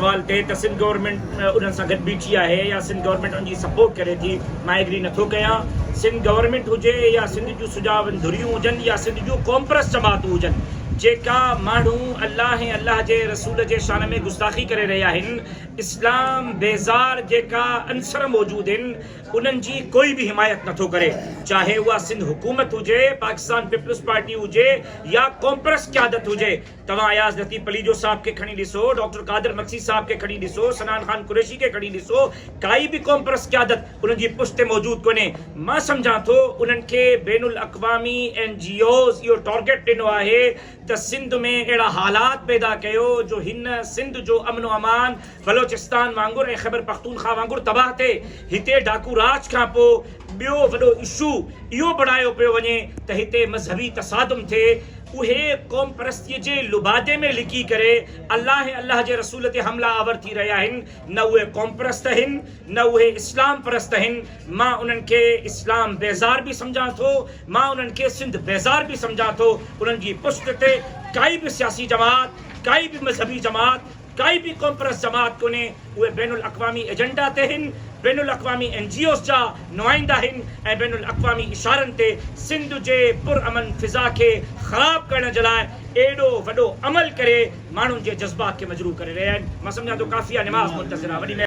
सवाल थे त सिंध गवर्नमेंट उन्हनि सां गॾु बीठी आहे या सिंध गवर्नमेंट उनजी सपोर्ट करे थी। मां एग्री नथो कयां। सिंध गवर्नमेंट हुजे या सिंध जूं सुजाव धुरियूं हुजनि या सिंध जूं कॉम्प्रेस जमातूं हुजनि, जेका माण्हू अल्लाह ऐं अल्लाह जे रसूल जे शान में गुस्ताखी करे रहिया आहिनि, इस्लाम बेज़ार जेका अंसर मौजूदु आहिनि, उन्हनि जी कोई बि हिमायत नथो करे। चाहे उहा सिंध हुकूमत हुजे, पाकिस्तान पीपल्स पार्टी हुजे या कॉम्प्रेस क़यादत हुजे। तव्हां अयाज़ लतीफ़ पलीजो साहब खे खणी ॾिसो, डॉक्टर कादिर मक्सी साहब खे खणी ॾिसो, सनान खान कुरैशी खे खणी ॾिसो, काई बि कॉम्प्रेस क़यादत उन्हनि जी पुष्ट मौजूदु कोन्हे। मां सम्झां थो उन्हनि खे बैनुल अक़वामी NGOs इहो टारगेट ॾिनो आहे त सिंध में अहिड़ा हालात पैदा कयो जो हिन सिंध जो अमन अमान बलोचिस्तान वांगुरु ऐं ख़ैबर पख्तूनख्वा वांगुरु तबाह थिए। हिते डाकू राज खां पोइ ॿियो वॾो इशू इहो बढ़ायो पियो वञे त हिते मज़हबी तसादुम थिए। उहे क़ौम परस्तीअ जे लुबादे में लिकी करे अल्लाह ऐं अल्लाह जे रसूल ते हमला आवर थी रहिया आहिनि। न उहे क़ौम परस्त आहिनि, न उहे इस्लाम परस्त आहिनि। मां उन्हनि खे इस्लाम बेज़ार बि सम्झां थो, मां उन्हनि खे सिंध बेज़ार बि सम्झां थो। उन्हनि जी पुष्ट ते काई बि सियासी जमात, काई बि मज़हबी जमात, काई बि कॉम्प्रेस जमात कोन्हे। उहे बैनुल अक़वामी एजेंडा ते आहिनि, बैनुल अक़वामी NGOs जा नुमाइंदा आहिनि ऐं बैनुल अक़वामी इशारनि ते सिंध जे पुरअमन फिज़ा खे ख़राब करण जे लाइ एॾो वॾो अमल करे माण्हुनि जे जज़्बात खे मजरूह करे रहिया आहिनि। मां सम्झां थो काफ़ी आहे, निमाज़ मुंतज़िर आहे। वॾी